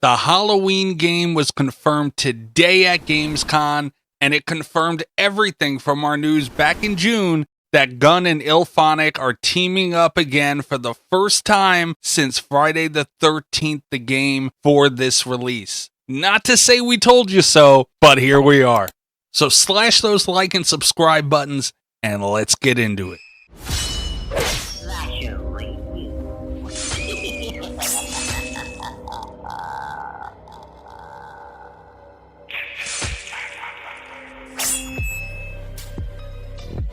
The Halloween game was confirmed today at Gamescom, and it confirmed everything from our news back in June that Gun and Illfonic are teaming up again for the first time since Friday the 13th, the game, for this release. Not to say we told you so, but here we are. So slash those like and subscribe buttons, and let's get into it.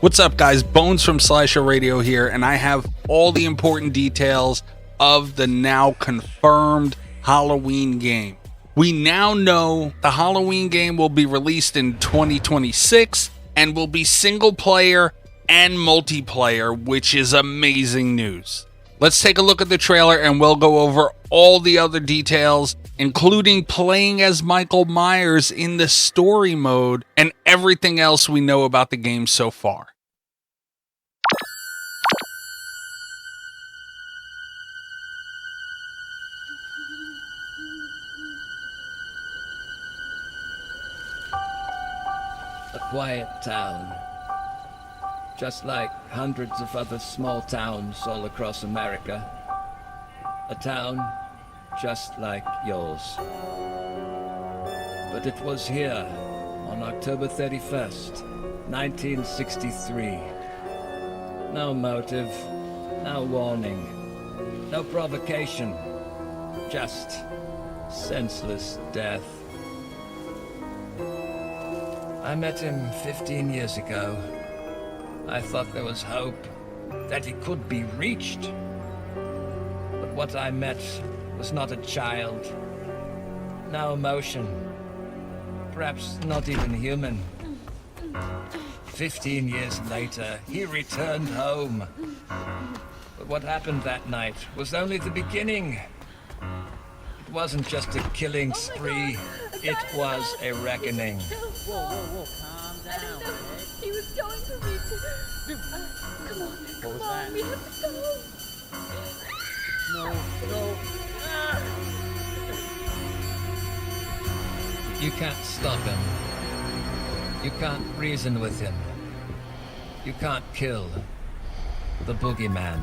What's up, guys? Bones from slasherradio here, and I have all the important details of the now confirmed Halloween game. We now know the Halloween game will be released in 2026 and will be single player and multiplayer, which is amazing news. Let's take a look at the trailer and we'll go over all the other details, including playing as Michael Myers in the story mode and everything else we know about the game so far. A quiet town, just like hundreds of other small towns all across America. A town just like yours. But it was here on October 31st, 1963. No motive, no warning, no provocation, just senseless death. I met him 15 years ago. I thought there was hope, that he could be reached. But what I met was not a child. No emotion. Perhaps not even human. 15 years later, he returned home. But what happened that night was only the beginning. It wasn't just a killing spree. It was a reckoning. Whoa, calm down. He was going to reach it. Come on, we have to go. No. You can't stop him. You can't reason with him. You can't kill the boogeyman.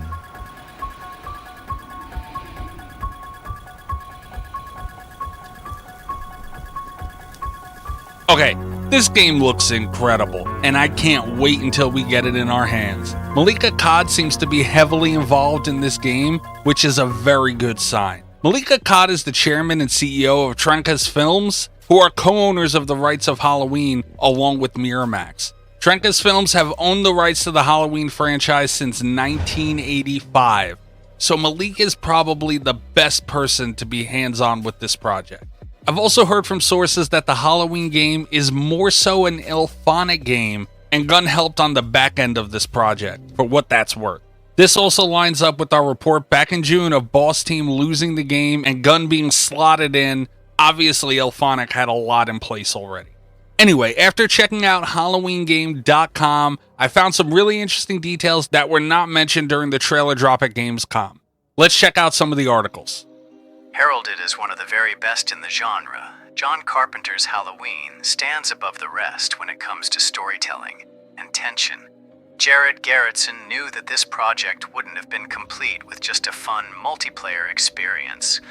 Okay, this game looks incredible, and I can't wait until we get it in our hands. Malek Akkad seems to be heavily involved in this game, which is a very good sign. Malek Akkad is the chairman and CEO of Trancas Films, who are co-owners of the rights of Halloween along with Miramax. Trancas Films have owned the rights to the Halloween franchise since 1985, so Malek is probably the best person to be hands-on with this project. I've also heard from sources that the Halloween game is more so an Illfonic game, and Gun helped on the back end of this project, for what that's worth. This also lines up with our report back in June of Boss Team losing the game and Gun being slotted in. Obviously, Illfonic had a lot in place already. Anyway, after checking out HalloweenGame.com, I found some really interesting details that were not mentioned during the trailer drop at Gamescom. Let's check out some of the articles. Heralded as one of the very best in the genre, John Carpenter's Halloween stands above the rest when it comes to storytelling and tension. Jared Garrettson knew that this project wouldn't have been complete with just a fun multiplayer experience.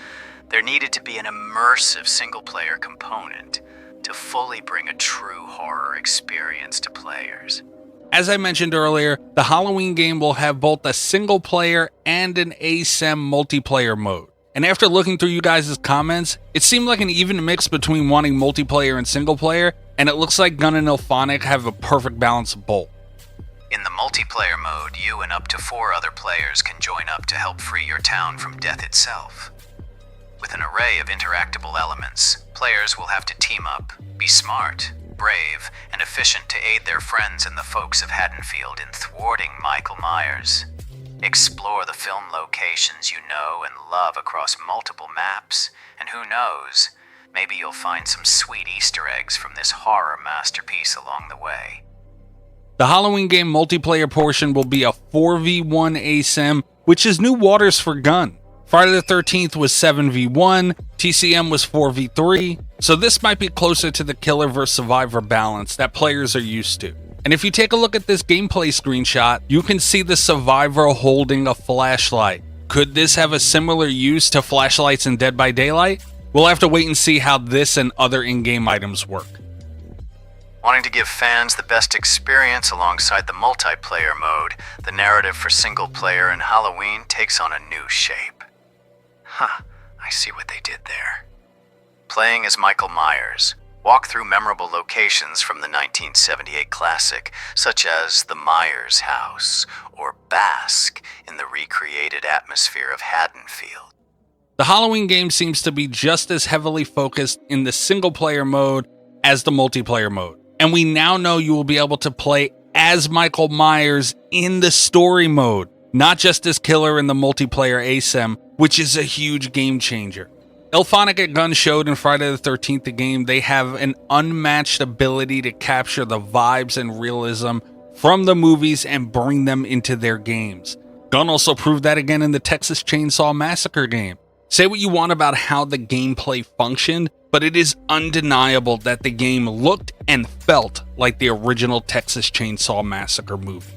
There needed to be an immersive single-player component to fully bring a true horror experience to players. As I mentioned earlier, the Halloween game will have both a single-player and an asym multiplayer mode. And after looking through you guys' comments, it seemed like an even mix between wanting multiplayer and single player, and it looks like Gun and Illfonic have a perfect balance of both. In the multiplayer mode, you and up to 4 other players can join up to help free your town from death itself. With an array of interactable elements, players will have to team up, be smart, brave, and efficient to aid their friends and the folks of Haddonfield in thwarting Michael Myers. Explore the film locations you know and love across multiple maps, and who knows, maybe you'll find some sweet Easter eggs from this horror masterpiece along the way. The Halloween game multiplayer portion will be a 4v1 asym, which is new waters for Gun. Friday the 13th was 7v1, TCM was 4v3, so this might be closer to the killer vs survivor balance that players are used to. And if you take a look at this gameplay screenshot, you can see the survivor holding a flashlight. Could this have a similar use to flashlights in Dead by Daylight? We'll have to wait and see how this and other in-game items work. Wanting to give fans the best experience alongside the multiplayer mode, the narrative for single player and Halloween takes on a new shape. Huh, I see what they did there. Playing as Michael Myers, walk through memorable locations from the 1978 classic, such as the Myers house, or bask in the recreated atmosphere of Haddonfield. The Halloween game seems to be just as heavily focused in the single player mode as the multiplayer mode. And we now know you will be able to play as Michael Myers in the story mode, not just as killer in the multiplayer asym, which is a huge game changer. Illfonic at Gun showed in Friday the 13th the game they have an unmatched ability to capture the vibes and realism from the movies and bring them into their games. Gun also proved that again in the Texas Chainsaw Massacre game. Say what you want about how the gameplay functioned, but it is undeniable that the game looked and felt like the original Texas Chainsaw Massacre movie.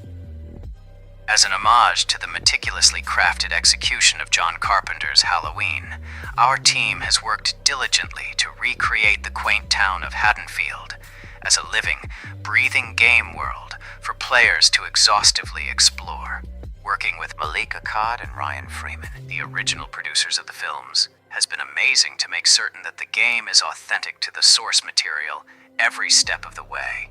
As an homage to the meticulously crafted execution of John Carpenter's Halloween, our team has worked diligently to recreate the quaint town of Haddonfield as a living, breathing game world for players to exhaustively explore. Working with Malek, Akkad, and Ryan Freeman, the original producers of the films, has been amazing to make certain that the game is authentic to the source material every step of the way.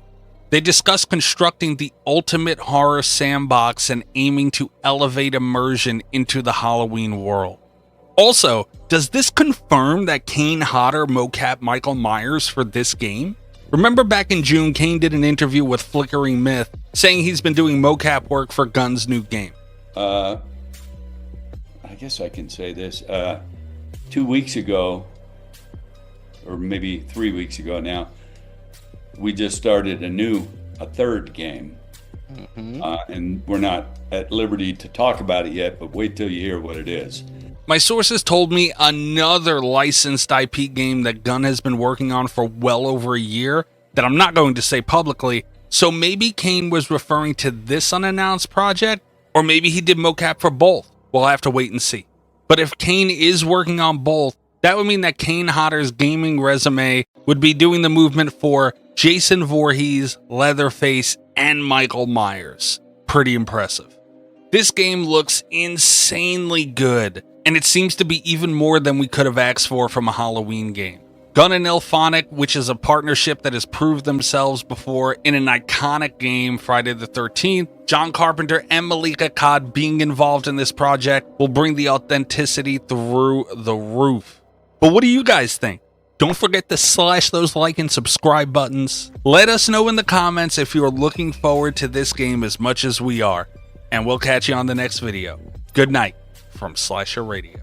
They discuss constructing the ultimate horror sandbox and aiming to elevate immersion into the Halloween world. Also, does this confirm that Kane Hodder mocap Michael Myers for this game? Remember back in June, Kane did an interview with Flickering Myth saying he's been doing mocap work for Gun's new game. I guess I can say this. 2 weeks ago, or maybe 3 weeks ago now, we just started a third game. And we're not at liberty to talk about it yet, but wait till you hear what it is. My sources told me another licensed IP game that Gun has been working on for well over a year that I'm not going to say publicly, so maybe Kane was referring to this unannounced project, or maybe he did mocap for both. We'll have to wait and see. But if Kane is working on both, that would mean that Kane Hodder's gaming resume would be doing the movement for Jason Voorhees, Leatherface, and Michael Myers. Pretty impressive. This game looks insanely good, and it seems to be even more than we could have asked for from a Halloween game. Gun and Illfonic, which is a partnership that has proved themselves before in an iconic game, Friday the 13th, John Carpenter and Malek Akkad being involved in this project will bring the authenticity through the roof. But what do you guys think? Don't forget to slash those like and subscribe buttons. Let us know in the comments if you're looking forward to this game as much as we are. And we'll catch you on the next video. Good night from Slasher Radio.